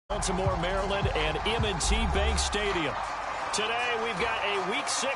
Baltimore, Maryland, and M&T Bank Stadium. Today, we've got a Week 6.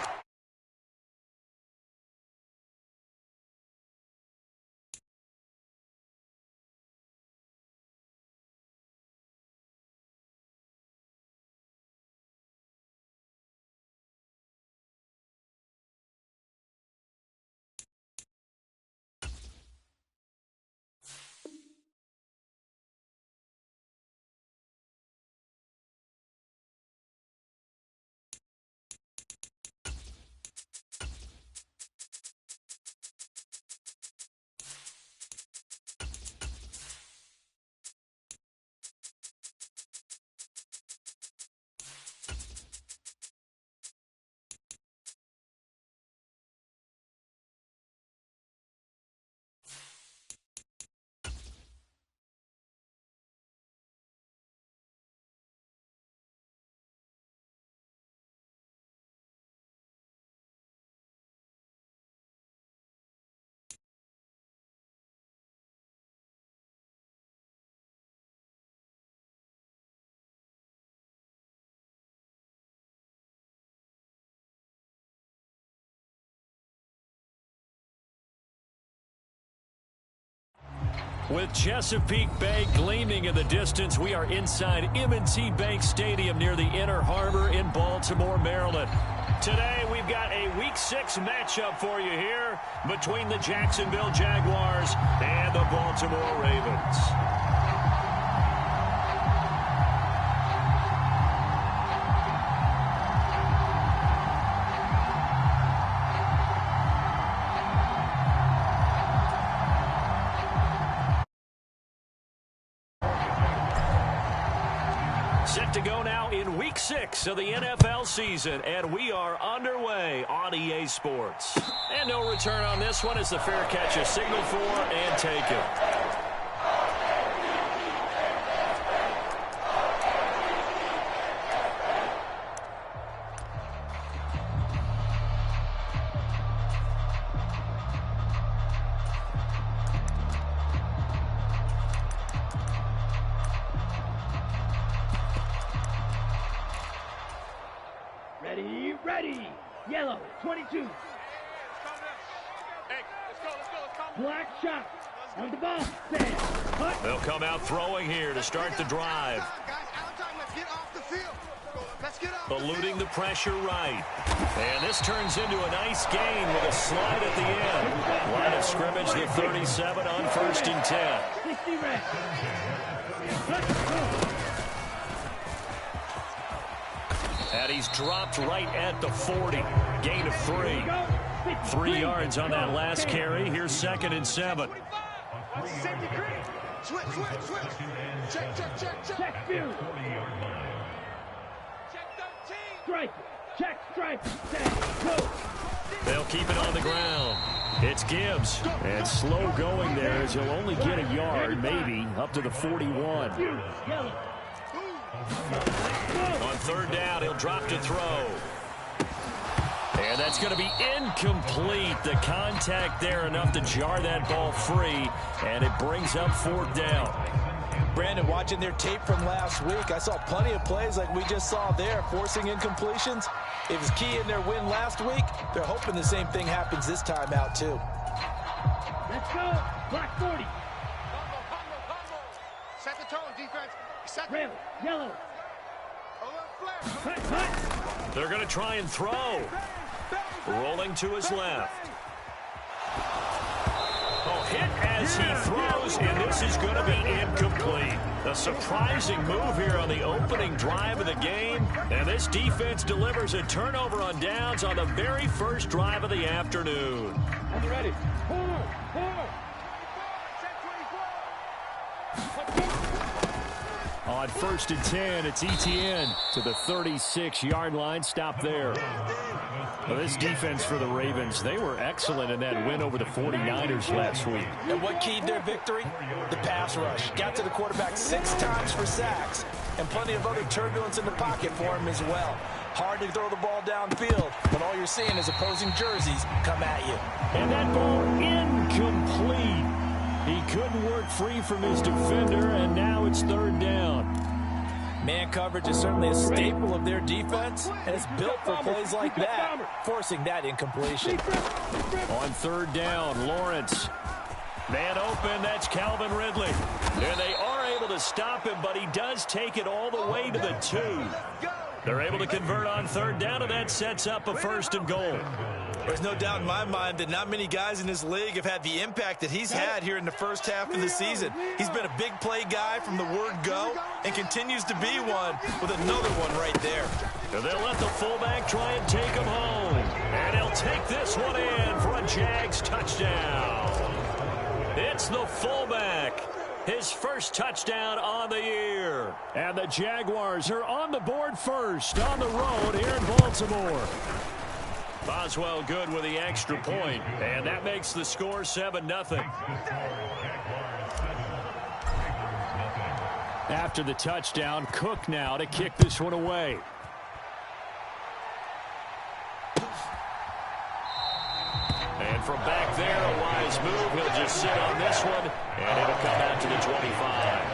With Chesapeake Bay gleaming in the distance, we are inside M&T Bank Stadium near the Inner Harbor in Baltimore, Maryland. Today, we've got a Week 6 matchup for you here between the Jacksonville Jaguars and the Baltimore Ravens. Set to go now in Week 6 of the NFL season, and we are underway on EA Sports. And no return on this one as the fair catch is signaled for and taken. Ready. Yellow, 22. Hey, let's go. Black shot. On the ball. Stand. Hut. They'll come out throwing here to start the drive. Guys, out time. Let's get off the field. Let's get up. Eluding the pressure right. And this turns into a nice gain with a slide at the end. Line of scrimmage, the 37 on 1st and 10. 60 red. And he's dropped right at the 40. Gain of 3. 3 yards on that last carry. Here's 2nd and 7. Switch. Check. Check field. Check stripe. Stand. Go. They'll keep it on the ground. It's Gibbs. And slow going there as he'll only get a yard, maybe, up to the 41. On 3rd down, he'll drop to throw. And that's going to be incomplete. The contact there enough to jar that ball free, and it brings up 4th down. Brandon, watching their tape from last week, I saw plenty of plays like we just saw there, forcing incompletions. It was key in their win last week. They're hoping the same thing happens this time out, too. Let's go. Black 40. Set the tone, defense. Red, yellow. They're going to try and throw. Rolling to his left. Oh, hit as he throws, and this is going to be incomplete. A surprising move here on the opening drive of the game, and this defense delivers a turnover on downs on the very first drive of the afternoon. I'm ready. On 1st and 10, it's Etienne to the 36-yard line. Stop there. Well, this defense for the Ravens, they were excellent in that win over the 49ers last week. And what keyed their victory? The pass rush. Got to the quarterback 6 times for sacks, and plenty of other turbulence in the pocket for him as well. Hard to throw the ball downfield, but all you're seeing is opposing jerseys come at you. And that ball incomplete. He couldn't work free from his defender, and now it's 3rd down. Man coverage is certainly a staple of their defense, and it's built for plays like that, forcing that incompletion. On third down, Lawrence. Man open, that's Calvin Ridley. And they are able to stop him, but he does take it all the way to the 2. They're able to convert on third down, and that sets up a 1st and goal. There's no doubt in my mind that not many guys in this league have had the impact that he's had here in the first half of the season. He's been a big play guy from the word go and continues to be one with another one right there. They'll let the fullback try and take him home. And he'll take this one in for a Jags touchdown. It's the fullback. His first touchdown on the year. And the Jaguars are on the board first on the road here in Baltimore. Boswell good with the extra point, and that makes the score 7-0. After the touchdown, Cook now to kick this one away. And from back there, a wise move. He'll just sit on this one, and it'll come out to the 25.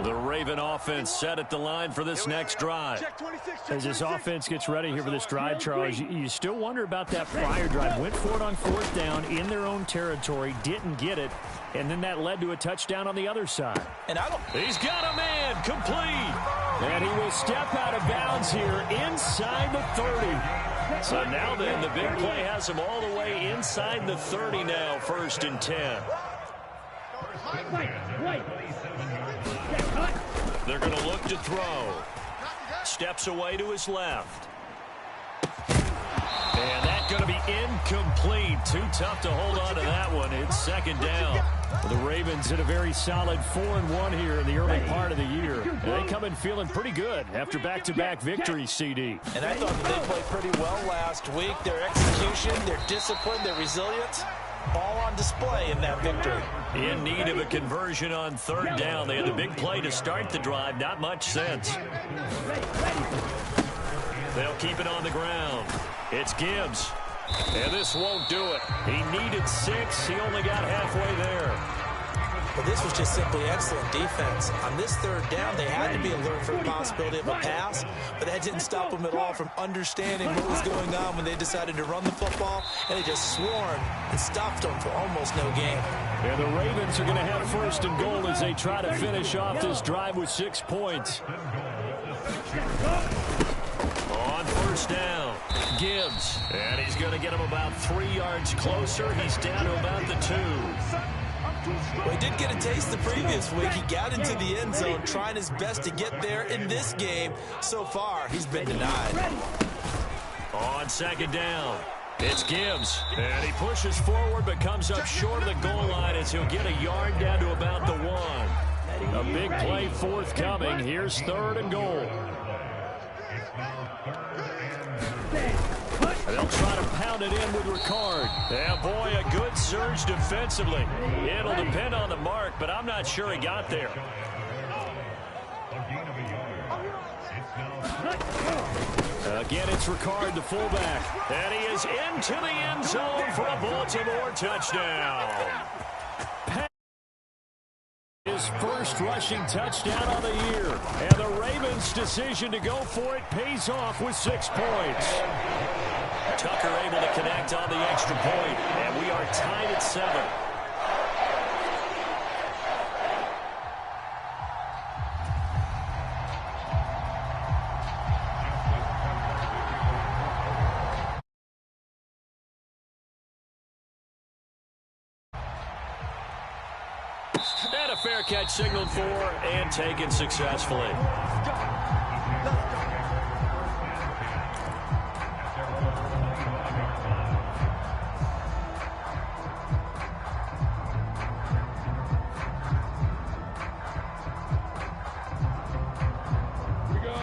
The Raven offense set at the line for this next drive. As this offense gets ready here for this drive, Charles, you still wonder about that prior drive. Went for it on 4th down in their own territory, didn't get it, and then that led to a touchdown on the other side. And He's got a man complete. And he will step out of bounds here inside the 30. So now then, the big play has him all the way inside the 30 now, 1st and 10. They're going to look to throw. Steps away to his left. And that's going to be incomplete. Too tough to hold on to that one. It's 2nd down. The Ravens hit a very solid 4-1 here in the early part of the year. And they come in feeling pretty good after back-to-back victories, CD. And I thought that they played pretty well last week. Their execution, their discipline, their resilience, all on display in that victory. In need of a conversion on 3rd down. They had the big play to start the drive. Not much sense. They'll keep it on the ground. It's Gibbs. And this won't do it. He needed 6. He only got halfway there. But this was just simply excellent defense. On this 3rd down, they had to be alert for the possibility of a pass, but that didn't stop them at all from understanding what was going on when they decided to run the football, and they just swarmed and stopped them for almost no gain. And the Ravens are going to have 1st and goal as they try to finish off this drive with 6 points. On 1st down, Gibbs. And he's going to get him about 3 yards closer. He's down to about the 2. Well, he did get a taste the previous week. He got into the end zone trying his best to get there in this game. So far, he's been denied. On 2nd down, it's Gibbs. And he pushes forward but comes up short of the goal line as he'll get a yard down to about the 1. A big play forthcoming. Here's 3rd and goal. They'll try to pound it in with Ricard. Yeah, boy, a good surge defensively. It'll depend on the mark, but I'm not sure he got there. Again, it's Ricard, the fullback. And he is into the end zone for a Baltimore touchdown. His first rushing touchdown on the year. And the Ravens' decision to go for it pays off with 6 points. Tucker able to connect on the extra point, and we are tied at 7. And a fair catch signaled for and taken successfully.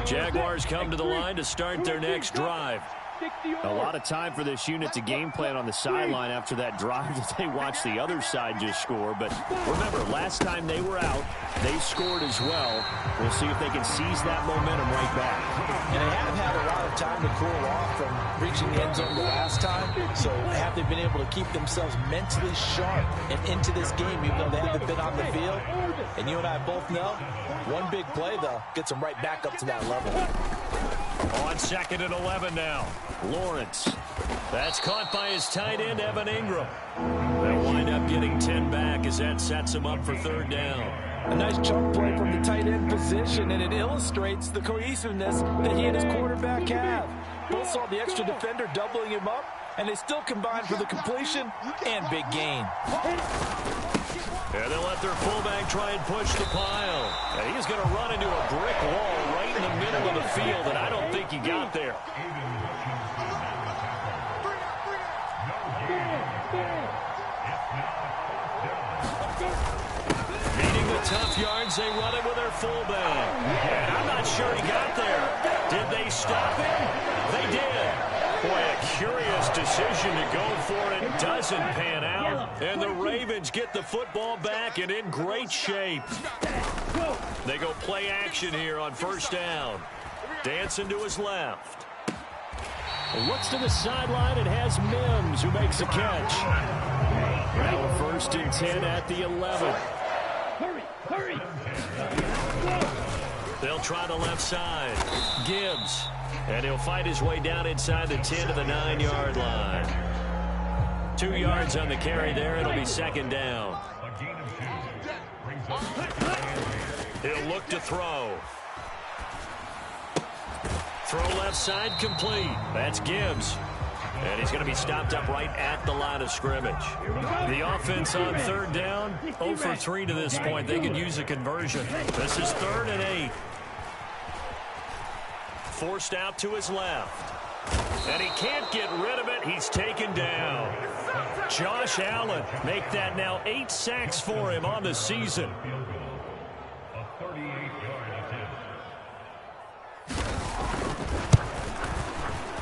Jaguars come to the line to start their next drive. A lot of time for this unit to game plan on the sideline after that drive that they watched the other side just score. But remember, last time they were out, they scored as well. We'll see if they can seize that momentum right back. And they have had a lot of time to cool off from reaching the end zone the last time. So have they been able to keep themselves mentally sharp and into this game, even though they haven't been on the field? And you and I both know, one big play, though, gets them right back up to that level. On 2nd and 11 now. Lawrence. That's caught by his tight end, Evan Ingram. They'll wind up getting 10 back as that sets him up for 3rd down. A nice chunk play from the tight end position, and it illustrates the cohesiveness that he and his quarterback have. Both saw the extra defender doubling him up, and they still combined for the completion and big gain. And they'll let their fullback try and push the pile. And he's going to run into a brick wall right in the middle of the field, and I don't think he got there. Needing the tough yards, they run it with their fullback. And I'm not sure he got there. Did they stop him? They did. Boy, a curious decision to go for it. Doesn't pan out. And the Ravens get the football back and in great shape. They go play action here on 1st down. Dancing to his left. Looks to the sideline and has Mims who makes a catch. Now a 1st and 10 at the 11. Hurry! They'll try the left side. Gibbs. And he'll fight his way down inside the 10 to the 9-yard line. 2 yards on the carry there. It'll be 2nd down. He'll look to throw. Throw left side complete. That's Gibbs. And he's going to be stopped up right at the line of scrimmage. The offense on 3rd down, 0 for 3 to this point. They could use a conversion. This is 3rd and 8. Forced out to his left. And he can't get rid of it. He's taken down. Josh Allen, make that now 8 sacks for him on the season.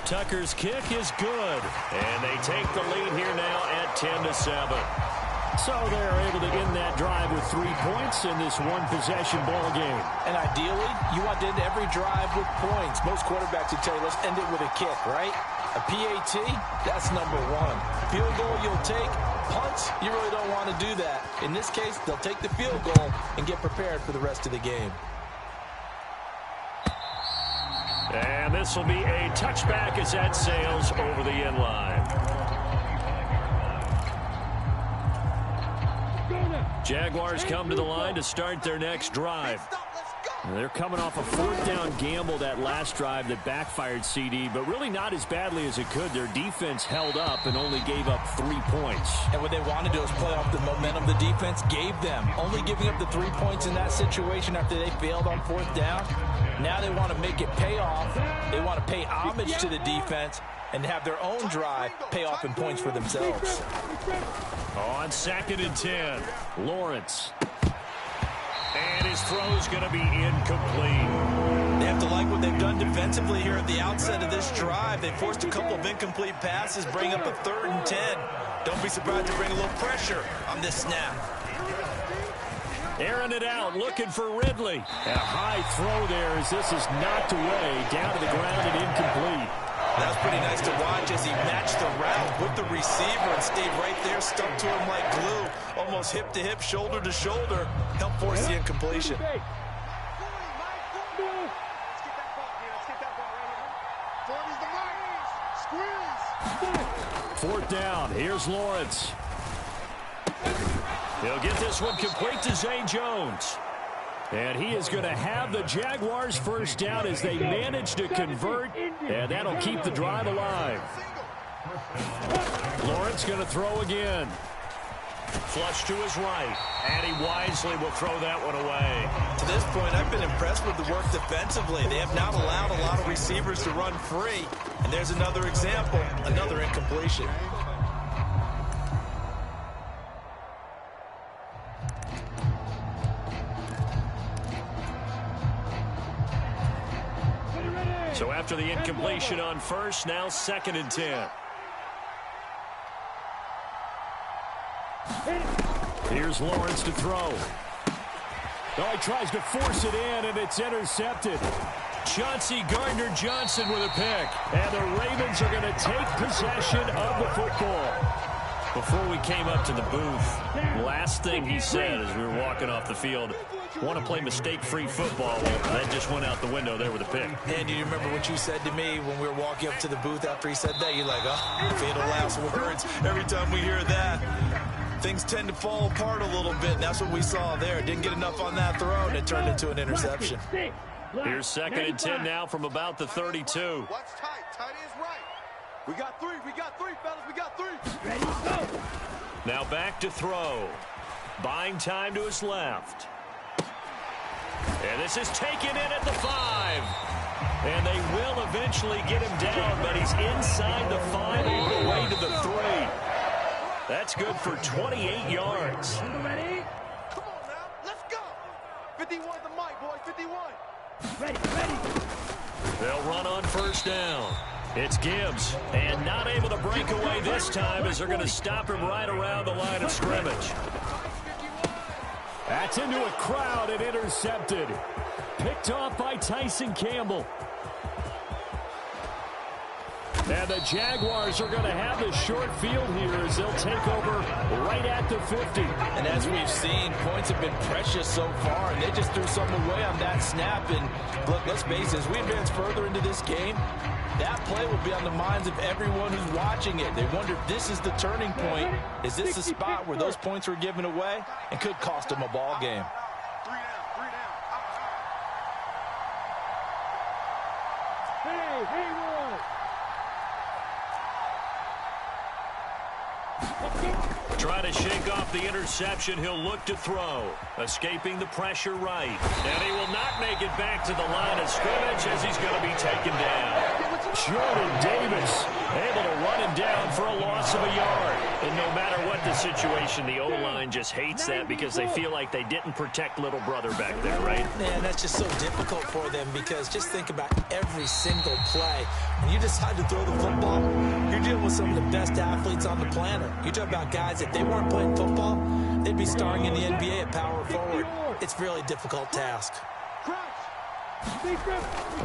Tucker's kick is good. And they take the lead here now at 10-7. So they're able to end that drive with 3 points in this one-possession ball game. And ideally, you want to end every drive with points. Most quarterbacks would tell you, let's end it with a kick, right? A PAT, that's number 1. Field goal you'll take. Punts, you really don't want to do that. In this case, they'll take the field goal and get prepared for the rest of the game. And this will be a touchback as that sails over the end line. Jaguars come to the line to start their next drive. They're coming off a 4th down gamble that last drive that backfired CD, but really not as badly as it could. Their defense held up and only gave up 3 points. And what they want to do is play off the momentum the defense gave them. Only giving up the 3 points in that situation after they failed on 4th down. Now they want to make it pay off. They want to pay homage to the defense and have their own drive pay off in points for themselves. On 2nd and 10, Lawrence. And his throw's going to be incomplete. They have to like what they've done defensively here at the outset of this drive. They forced a couple of incomplete passes, bring up a 3rd and 10. Don't be surprised to bring a little pressure on this snap. Airing it out, looking for Ridley. A high throw there as this is knocked away, down to the ground and incomplete. That was pretty nice to watch as he matched the route with the receiver and stayed right there, stuck to him like glue, almost hip to hip, shoulder to shoulder, helped force the incompletion. Fourth down, here's Lawrence. He'll get this one complete to Zay Jones. And he is going to have the Jaguars first down as they manage to convert, and that'll keep the drive alive. Lawrence going to throw again. Flush to his right, and he wisely will throw that one away. To this point, I've been impressed with the work defensively. They have not allowed a lot of receivers to run free. And there's another example, another incompletion. So after the incompletion on first, now 2nd and 10. Here's Lawrence to throw. Oh, he tries to force it in, and it's intercepted. Chauncey Gardner-Johnson with a pick. And the Ravens are going to take possession of the football. Before we came up to the booth, last thing he said as we were walking off the field, want to play mistake-free football. Well, that just went out the window there with a pick. And do you remember what you said to me when we were walking up to the booth after he said that? You're like, oh, fatal last words. Every time we hear that, things tend to fall apart a little bit. And that's what we saw there. Didn't get enough on that throw, and it turned into an interception. Here's 2nd and 10 now from about the 32. Watch tight. Tight is right. We got three, fellas. We got three. Ready, go. Now back to throw. Buying time to his left. And this is taken in at the 5. And they will eventually get him down, but he's inside the 5 all the way to the 3. That's good for 28 yards. Ready? Come on now. Let's go. 51 the mic, boy. 51. Ready. They'll run on first down. It's Gibbs, and not able to break away this time as they're going to stop him right around the line of scrimmage. That's into a crowd and intercepted. Picked off by Tyson Campbell. And the Jaguars are going to have the short field here as they'll take over right at the 50. And as we've seen, points have been precious so far, and they just threw something away on that snap. And look, let's face it, as we advance further into this game, that play will be on the minds of everyone who's watching it. They wonder if this is the turning point. Is this the spot where those points were given away and could cost them a ball game? 3 down. Hey, Try to shake off the interception. He'll look to throw. Escaping the pressure right. And he will not make it back to the line of scrimmage as he's going to be taken down. Jordan Davis able to run him down for a loss of a yard. And no matter what the situation, the O-line just hates that because they feel like they didn't protect little brother back there, right? Man, that's just so difficult for them because just think about every single play. When you decide to throw the football, you're dealing with some of the best athletes on the planet. You talk about guys, if they weren't playing football, they'd be starring in the NBA at power forward. It's a really difficult task.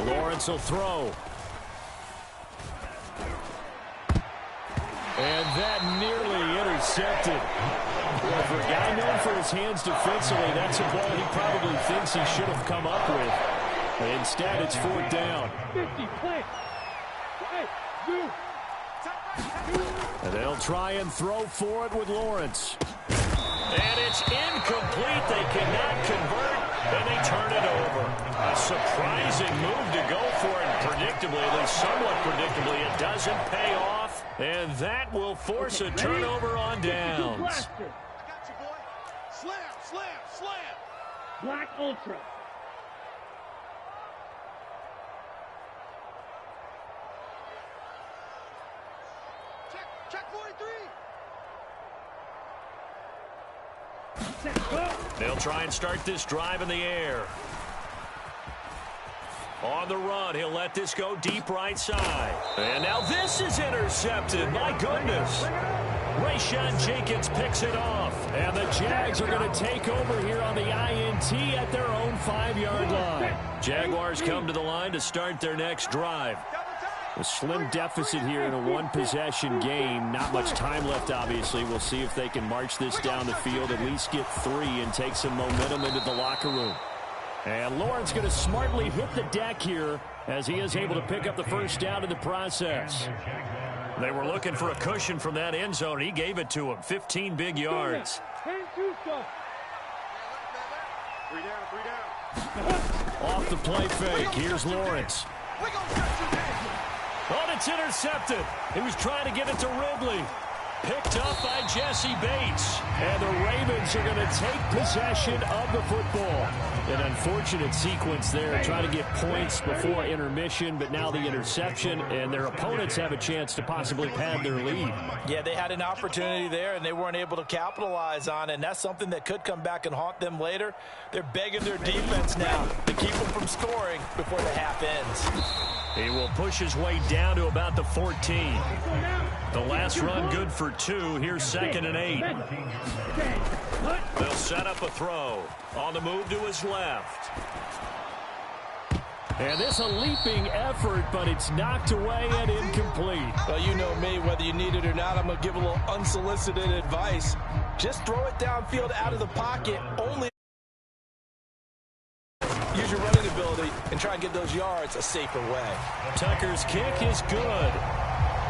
Lawrence will throw. And that nearly intercepted. Well, for a guy known for his hands defensively, that's a ball he probably thinks he should have come up with. Instead, it's 4th down. 50, play. And they'll try and throw for it with Lawrence. And it's incomplete. They cannot convert, and they turn it over. A surprising move to go for it. Predictably, at least somewhat predictably, it doesn't pay off. And that will force a turnover on downs. I got you, boy. Slam. Black Ultra. Check 43. Set, go. They'll try and start this drive in the air. On the run, he'll let this go deep right side. And now this is intercepted. My goodness. Rayshawn Jenkins picks it off. And the Jags are going to take over here on the INT at their own 5-yard line. Jaguars come to the line to start their next drive. A slim deficit here in a one-possession game. Not much time left, obviously. We'll see if they can march this down the field, at least get 3 and take some momentum into the locker room. And Lawrence going to smartly hit the deck here as he is able to pick up the first down in the process. They were looking for a cushion from that end zone, and he gave it to him. 15 big yards. 3 down. Off the play fake, here's Lawrence. Oh, and it's intercepted. He was trying to get it to Ridley. Picked up by Jesse Bates. And the Ravens are going to take possession of the football. An unfortunate sequence there, trying to get points before intermission, but now the interception, and their opponents have a chance to possibly pad their lead. Yeah, they had an opportunity there, and they weren't able to capitalize on it, and that's something that could come back and haunt them later. They're begging their defense now to keep them from scoring before the half ends. He will push his way down to about the 14. The last run good for 2. Here's 2nd and 8. They'll set up a throw. On the move to his left. And this a leaping effort, but it's knocked away and incomplete. Well, you know me, whether you need it or not, I'm going to give a little unsolicited advice. Just throw it downfield out of the pocket. Only use your running ability and try and get those yards a safer way. Tucker's kick is good.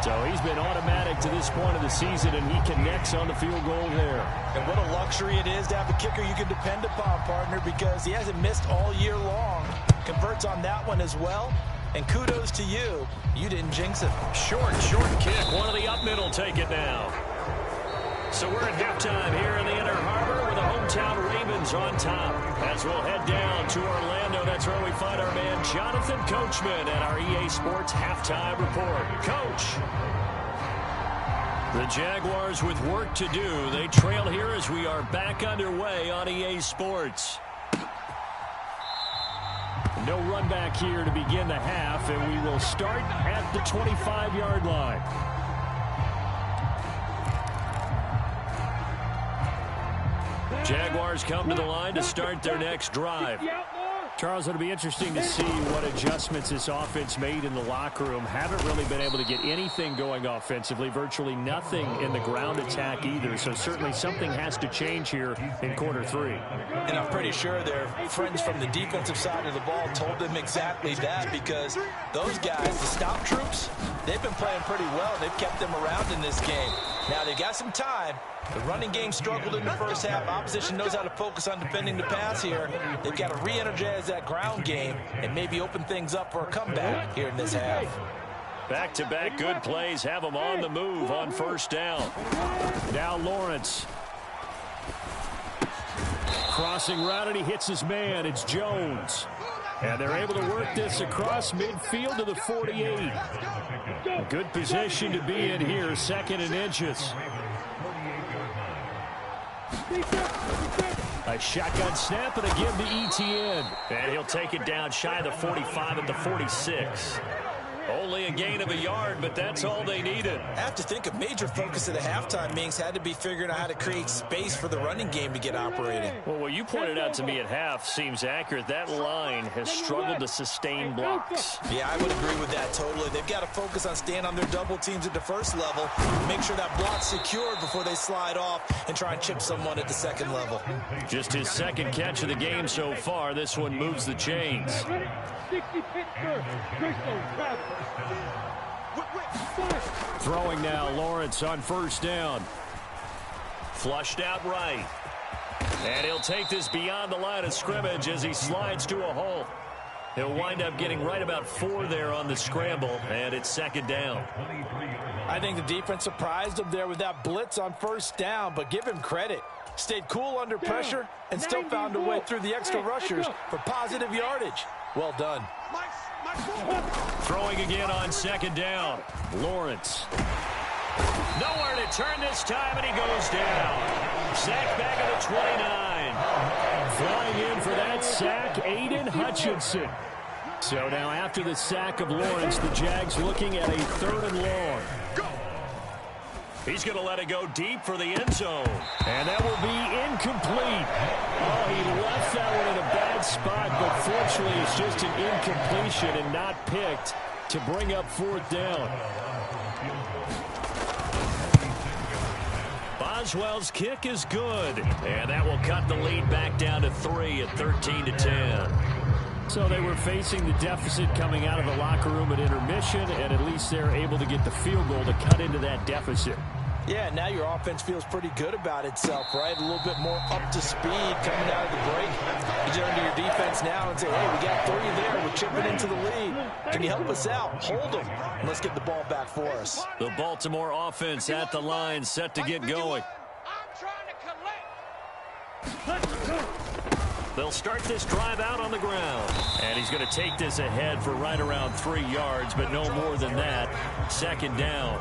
So he's been automatic to this point of the season, and he connects on the field goal there. And what a luxury it is to have a kicker you can depend upon, partner, because he hasn't missed all year long. Converts on that one as well. And kudos to you. You didn't jinx it. Short kick. One of the up middle take it now. So we're at halftime here in the Inner Harbor with the hometown Ravens on top. As we'll head down to Orlando, that's where we find our man Jonathan Coachman at our EA Sports Halftime Report. Coach. The Jaguars with work to do. They trail here as we are back underway on EA Sports. No run back here to begin the half, and we will start at the 25-yard line. Jaguars come to the line to start their next drive. Charles, it'll be interesting to see what adjustments this offense made in the locker room. Haven't really been able to get anything going offensively, virtually nothing in the ground attack either. So certainly something has to change here in quarter 3. And I'm pretty sure their friends from the defensive side of the ball told them exactly that, because those guys, the stop troops, they've been playing pretty well. They've kept them around in this game. Now they've got some time. The running game struggled in the first half. Opposition knows how to focus on defending the pass here. They've got to re-energize that ground game and maybe open things up for a comeback here in this half. Back-to-back good plays have them on the move on first down. Now Lawrence. Crossing route, and he hits his man. It's Jones. And they're able to work this across midfield to the 48. Good position to be in here, 2nd and inches. A shotgun snap and a give to Etienne. And he'll take it down shy of the 45 at the 46. Only a gain of a yard, but that's all they needed. I have to think a major focus of the halftime meetings had to be figuring out how to create space for the running game to get operating. Well, what you pointed out to me at half seems accurate. That line has struggled to sustain blocks. Yeah, I would agree with that totally. They've got to focus on staying on their double teams at the first level, make sure that block's secured before they slide off and try and chip someone at the second level. Just his 2nd catch of the game so far. This one moves the chains. Throwing now, Lawrence on first down. Flushed out right. And he'll take this beyond the line of scrimmage as he slides to a hole. He'll wind up getting right about 4 there on the scramble, and it's 2nd down. I think the defense surprised him there with that blitz on first down, but give him credit. Stayed cool under pressure and still found a way through the extra rushers for positive yardage. Well done. Throwing again on 2nd down. Lawrence. Nowhere to turn this time, and he goes down. Sack back at the 29. Flying in for that sack, Aiden Hutchinson. So now after the sack of Lawrence, the Jags looking at a 3rd and long. He's going to let it go deep for the end zone. And that will be incomplete. Oh, he left that one in a bad spot, but fortunately it's just an incompletion and not picked to bring up 4th down. Boswell's kick is good. And that will cut the lead back down to 3 at 13-10. So they were facing the deficit coming out of the locker room at intermission, and at least they're able to get the field goal to cut into that deficit. Yeah, now your offense feels pretty good about itself, right? A little bit more up to speed coming out of the break. You turn to your defense now and say, hey, we got 3 there. We're chipping into the lead. Can you help us out? Hold them. And let's get the ball back for us. The Baltimore offense at the line, set to get going. I'm trying to collect. They'll start this drive out on the ground. And he's going to take this ahead for right around 3 yards, but no more than that. 2nd down.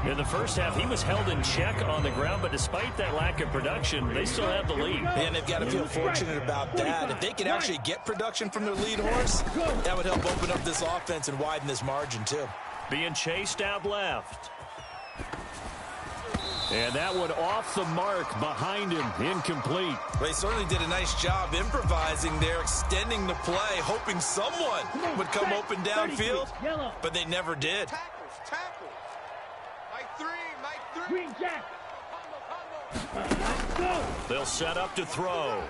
In the first half, he was held in check on the ground, but despite that lack of production, they still have the lead. And they've got to feel fortunate about that. If they can actually get production from their lead horse, that would help open up this offense and widen this margin, too. Being chased out left. And that one off the mark behind him, incomplete. Well, he certainly did a nice job improvising there, extending the play, hoping someone would come open downfield, but they never did. Tackles. Mike 3. Green Jack. They'll set up to throw.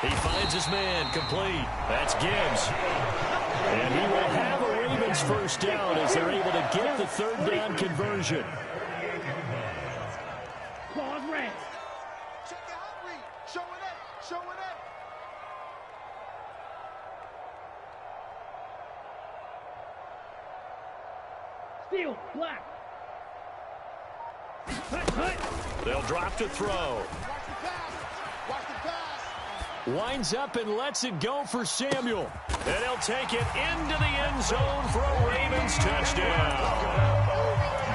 He finds his man, complete. That's Gibbs. And he will have a Ravens first down as they're able to get the 3rd down conversion. Claws red. Check it out, Reed. Show it up. Show it up. Steel, black. They'll drop to throw. Watch the pass. Watch the pass. Winds up and lets it go for Samuel. And he'll take it into the end zone for a Ravens touchdown.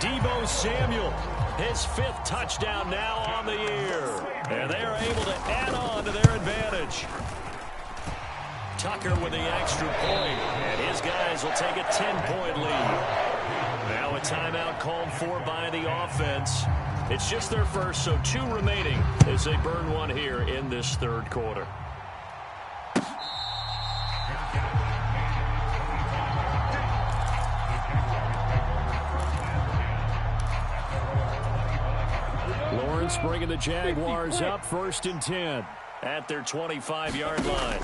Deebo Samuel, his 5th touchdown now on the year. And they are able to add on to their advantage. Tucker with the extra point, and his guys will take a 10-point lead. Now a timeout called for by the offense. It's just their first, so 2 remaining as they burn one here in this 3rd quarter. Lawrence bringing the Jaguars up 1st and 10 at their 25-yard line.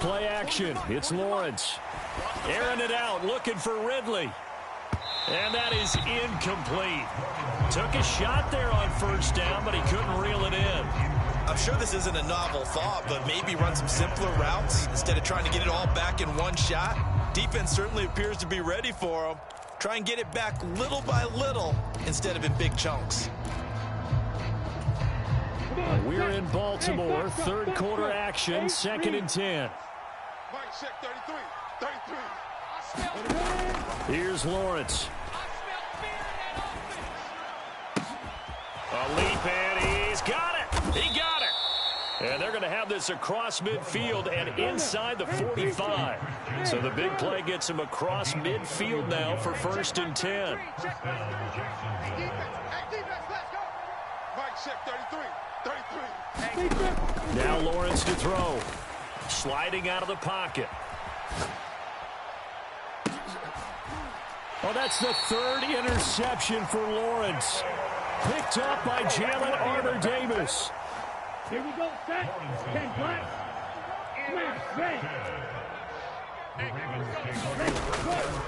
Play action. It's Lawrence. Airing it out, looking for Ridley. And that is incomplete. Took a shot there on 1st down, but he couldn't reel it in. I'm sure this isn't a novel thought, but maybe run some simpler routes instead of trying to get it all back in one shot. Defense certainly appears to be ready for him. Try and get it back little by little instead of in big chunks. We're in Baltimore, 3rd quarter action, 2nd and 10. Mike, check 33. 33. I smell fear. Here's Lawrence. A leap, and he's got it. He got it. And they're going to have this across midfield and inside the 45. So the big play gets him across midfield now for 1st and 10. Hey, defense, let's go. Mike, check 33. 33. Now Lawrence to throw. Sliding out of the pocket. Oh, that's the 3rd interception for Lawrence. Picked up by Jalen Armour-Davis. Here we go, set. 10 black. Red.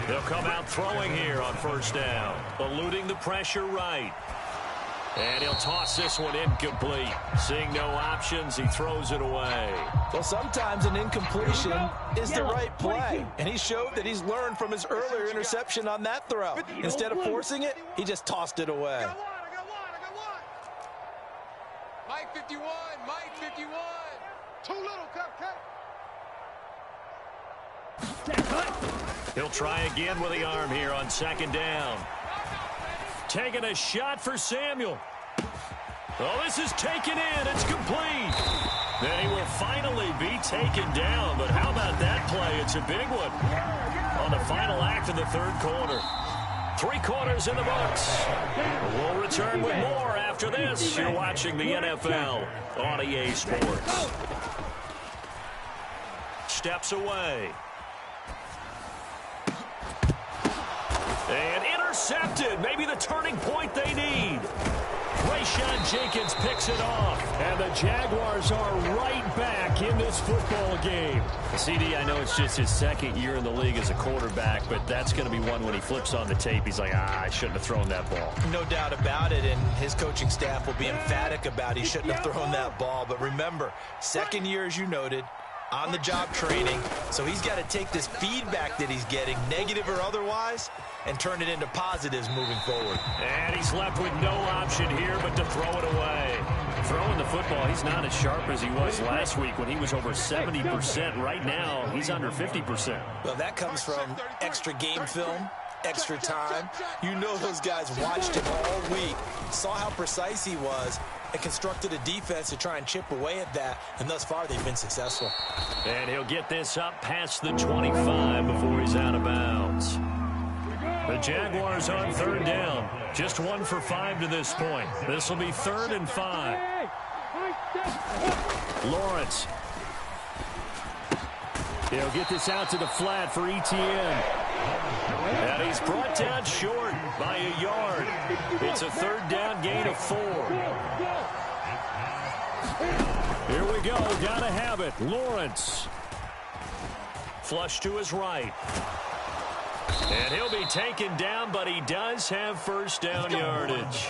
They'll come out throwing here on 1st down. Eluding the pressure right. And he'll toss this one incomplete. Seeing no options, he throws it away. Well, sometimes an incompletion is the right play. And he showed that he's learned from his earlier interception on that throw. Instead of forcing it, he just tossed it away. I got one. Mike 51. Mike 51. Too little, cupcake. He'll try again with the arm here on 2nd down. Taking a shot for Samuel. Oh, this is taken in. It's complete. Then he will finally be taken down. But how about that play? It's a big one on the final act of the 3rd quarter. 3 quarters in the books. We'll return with more after this. You're watching the NFL on EA Sports. Steps away. And intercepted. Maybe the turning point they need. Rayshawn Jenkins picks it off. And the Jaguars are right back in this football game. CD, I know it's just his second year in the league as a quarterback, but that's going to be one when he flips on the tape. He's like, I shouldn't have thrown that ball. No doubt about it, and his coaching staff will be emphatic about he shouldn't have thrown that ball. But remember, second year, as you noted, on-the-job training, so he's got to take this feedback that he's getting, negative or otherwise, and turn it into positives moving forward. And he's left with no option here but to throw it away. Throwing the football, he's not as sharp as he was last week when he was over 70%. Right now, he's under 50%. Well, that comes from extra game film, extra time. You know those guys watched him all week, saw how precise he was, and constructed a defense to try and chip away at that, and thus far they've been successful. And he'll get this up past the 25 before he's out of bounds. The Jaguars on third down. Just 1 for 5 to this point. This will be 3rd and 5. Lawrence. He'll get this out to the flat for Etienne. And he's brought down short by a yard. It's a 3rd down gain of 4. Here we go. Gotta have it. Lawrence. Flush to his right. And he'll be taken down, but he does have first down yardage.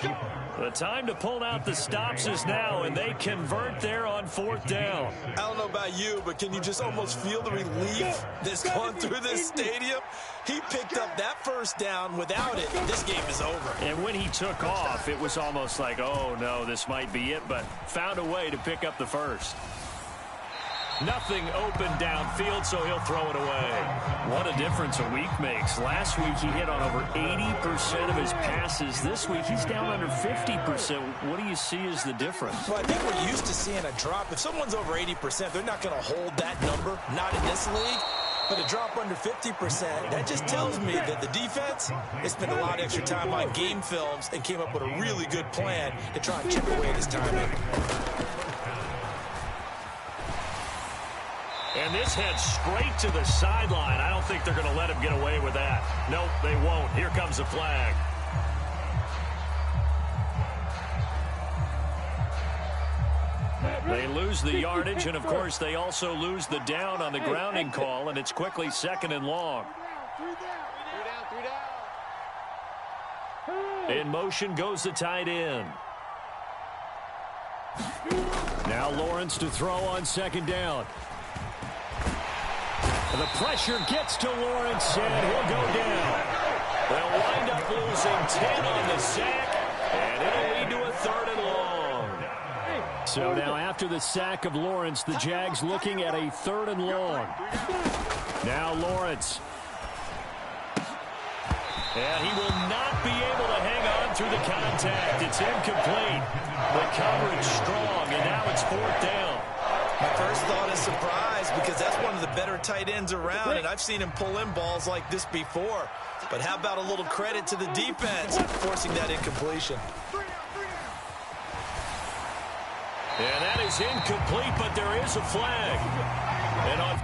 The time to pull out the stops is now, and they convert there on 4th down. I don't know about you, but can you just almost feel the relief that's going through this stadium? He picked up that first down. Without it, this game is over. And when he took off, it was almost like, oh, no, this might be it, but found a way to pick up the first. Nothing open downfield, so he'll throw it away. What a difference a week makes. Last week he hit on over 80% of his passes. This week he's down under 50%. What do you see as the difference? Well, I think we're used to seeing a drop. If someone's over 80%, they're not going to hold that number, not in this league. But a drop under 50%, that just tells me that the defense has spent a lot of extra time on game films and came up with a really good plan to try and chip away at his timing. And this heads straight to the sideline. I don't think they're going to let him get away with that. Nope, they won't. Here comes a flag. They lose the yardage, and, of course, they also lose the down on the grounding call, and it's quickly 2nd and long. In motion goes the tight end. Now Lawrence to throw on 2nd down. The pressure gets to Lawrence, and he'll go down. They'll wind up losing 10 on the sack, and it'll lead to a 3rd and long. So now after the sack of Lawrence, the Jags looking at a 3rd and long. Now Lawrence. And he will not be able to hang on through the contact. It's incomplete. The coverage strong, and now it's 4th down. My first thought is surprise, because that's one of the better tight ends around, and I've seen him pull in balls like this before. But how about a little credit to the defense forcing that incompletion? And that is incomplete, but there is a flag. And on